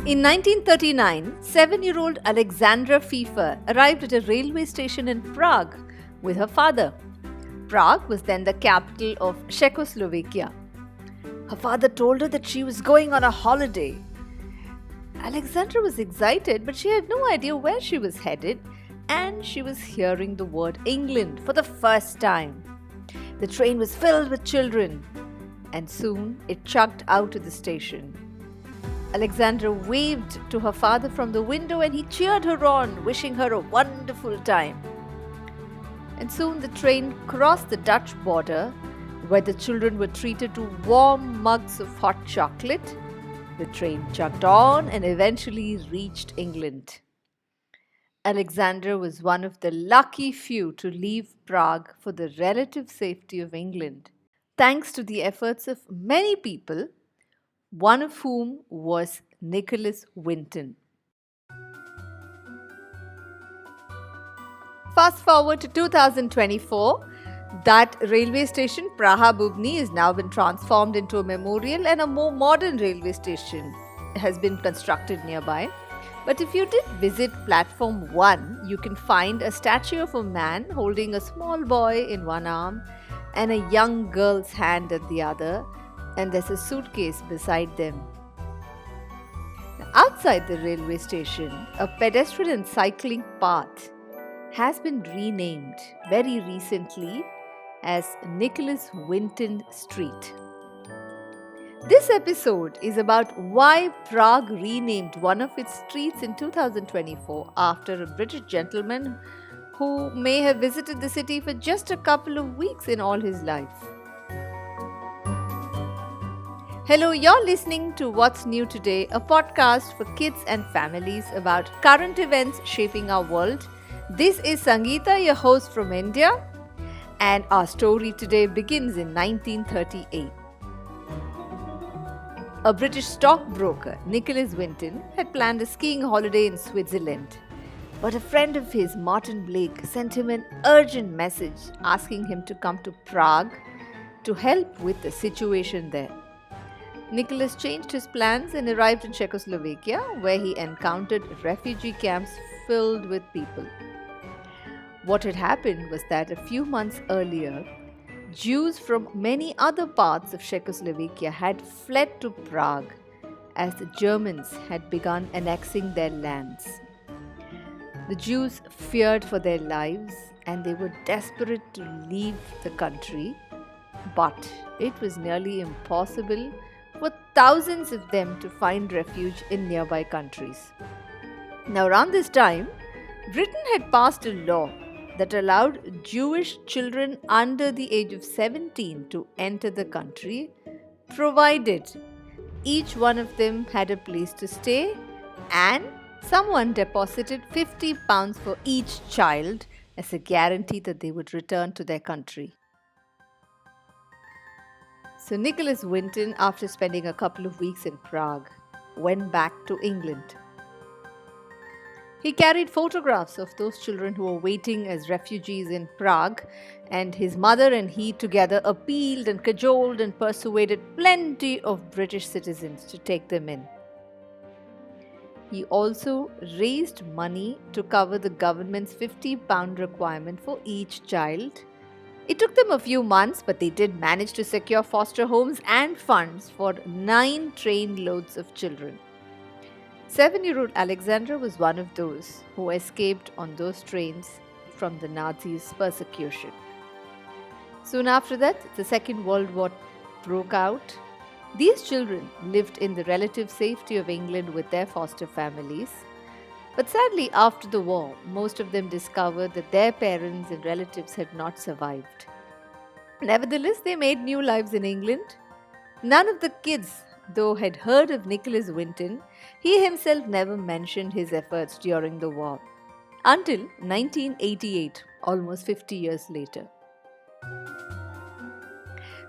In 1939, 7-year-old Alexandra Pfeiffer arrived at a railway station in Prague with her father. Prague was then the capital of Czechoslovakia. Her father told her that she was going on a holiday. Alexandra was excited, but she had no idea where she was headed, and she was hearing the word England for the first time. The train was filled with children, and soon it chugged out of the station. Alexandra waved to her father from the window and he cheered her on, wishing her a wonderful time. And soon the train crossed the Dutch border, where the children were treated to warm mugs of hot chocolate. The train chugged on and eventually reached England. Alexandra was one of the lucky few to leave Prague for the relative safety of England, thanks to the efforts of many people, one of whom was Nicholas Winton. Fast forward to 2024, that railway station, Praha Bubny, has now been transformed into a memorial, and a more modern railway station has been constructed nearby. But if you did visit Platform 1, you can find a statue of a man holding a small boy in one arm and a young girl's hand at the other, and there's a suitcase beside them. Now, outside the railway station, a pedestrian and cycling path has been renamed very recently as Nicholas Winton Street. This episode is about why Prague renamed one of its streets in 2024 after a British gentleman who may have visited the city for just a couple of weeks in all his life. Hello, you're listening to What's New Today, a podcast for kids and families about current events shaping our world. This is Sangeeta, your host from India, and our story today begins in 1938. A British stockbroker, Nicholas Winton, had planned a skiing holiday in Switzerland. But a friend of his, Martin Blake, sent him an urgent message asking him to come to Prague to help with the situation there. Nicholas changed his plans and arrived in Czechoslovakia, where he encountered refugee camps filled with people. What had happened was that a few months earlier, Jews from many other parts of Czechoslovakia had fled to Prague as the Germans had begun annexing their lands. The Jews feared for their lives and they were desperate to leave the country, but it was nearly impossible for thousands of them to find refuge in nearby countries. Now, around this time, Britain had passed a law that allowed Jewish children under the age of 17 to enter the country, provided each one of them had a place to stay and someone deposited £50 for each child as a guarantee that they would return to their country. So Nicholas Winton, after spending a couple of weeks in Prague, went back to England. He carried photographs of those children who were waiting as refugees in Prague, and his mother and he together appealed and cajoled and persuaded plenty of British citizens to take them in. He also raised money to cover the government's £50 requirement for each child. It took them a few months, but they did manage to secure foster homes and funds for 9 trainloads of children. 7-year-old Alexandra was one of those who escaped on those trains from the Nazis' persecution. Soon after that, the Second World War broke out. These children lived in the relative safety of England with their foster families. But sadly, after the war, most of them discovered that their parents and relatives had not survived. Nevertheless, they made new lives in England. None of the kids, though, had heard of Nicholas Winton. He himself never mentioned his efforts during the war, until 1988, almost 50 years later.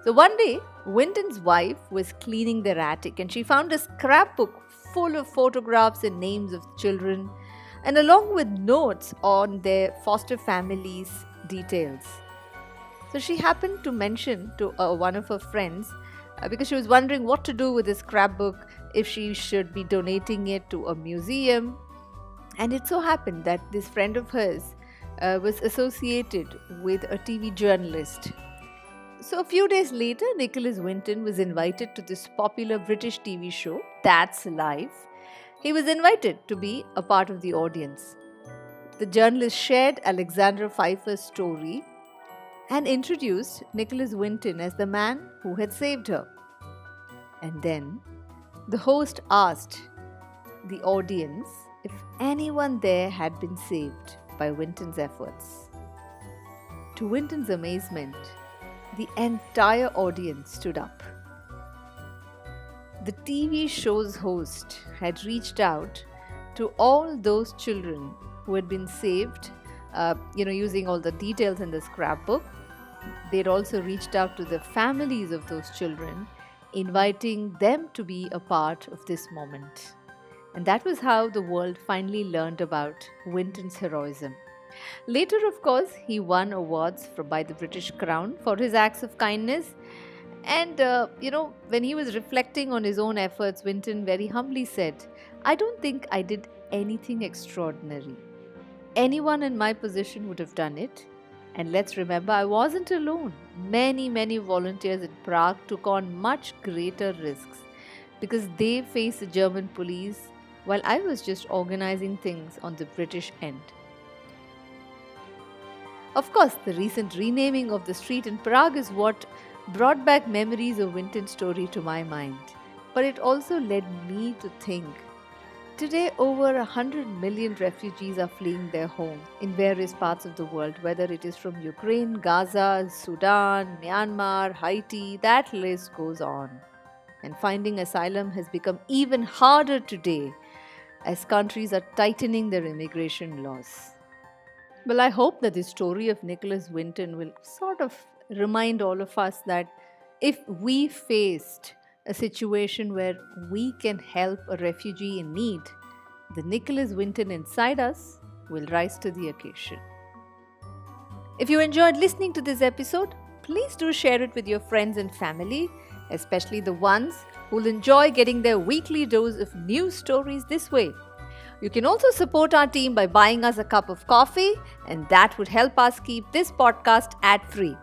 So one day, Winton's wife was cleaning their attic and she found a scrapbook full of photographs and names of children, and along with notes on their foster families' details. So she happened to mention to one of her friends because she was wondering what to do with this scrapbook, if she should be donating it to a museum. And it so happened that this friend of hers was associated with a TV journalist. So a few days later, Nicholas Winton was invited to this popular British TV show, That's Life. He was invited to be a part of the audience. The journalist shared Alexandra Pfeiffer's story and introduced Nicholas Winton as the man who had saved her. And then the host asked the audience if anyone there had been saved by Winton's efforts. To Winton's amazement, the entire audience stood up. The TV show's host had reached out to all those children who had been saved, using all the details in the scrapbook. They'd also reached out to the families of those children, inviting them to be a part of this moment. And that was how the world finally learned about Winton's heroism. Later, of course, he won awards by the British Crown for his acts of kindness. And, when he was reflecting on his own efforts, Winton very humbly said, "I don't think I did anything extraordinary. Anyone in my position would have done it. And let's remember, I wasn't alone. Many, many volunteers in Prague took on much greater risks because they faced the German police while I was just organizing things on the British end." Of course, the recent renaming of the street in Prague is what brought back memories of Winton's story to my mind. But it also led me to think, today over 100 million refugees are fleeing their home in various parts of the world, whether it is from Ukraine, Gaza, Sudan, Myanmar, Haiti, that list goes on. And finding asylum has become even harder today as countries are tightening their immigration laws. Well, I hope that the story of Nicholas Winton will sort of remind all of us that if we faced a situation where we can help a refugee in need, the Nicholas Winton inside us will rise to the occasion. If you enjoyed listening to this episode, please do share it with your friends and family, especially the ones who'll enjoy getting their weekly dose of news stories this way. You can also support our team by buying us a cup of coffee, and that would help us keep this podcast ad-free.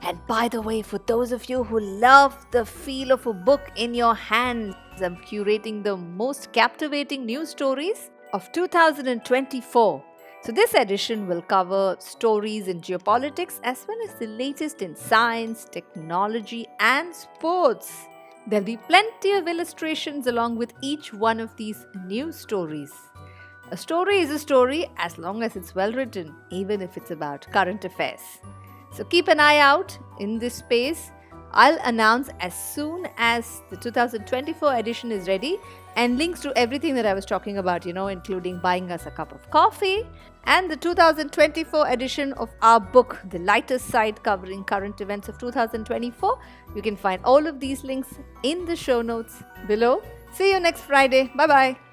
And by the way, for those of you who love the feel of a book in your hands, I'm curating the most captivating news stories of 2024. So this edition will cover stories in geopolitics as well as the latest in science, technology, and sports. There'll be plenty of illustrations along with each one of these news stories. A story is a story as long as it's well written, even if it's about current affairs. So keep an eye out in this space. I'll announce as soon as the 2024 edition is ready, and links to everything that I was talking about, including buying us a cup of coffee and the 2024 edition of our book, The Lighter Side, covering current events of 2024. You can find all of these links in the show notes below. See you next Friday. Bye-bye.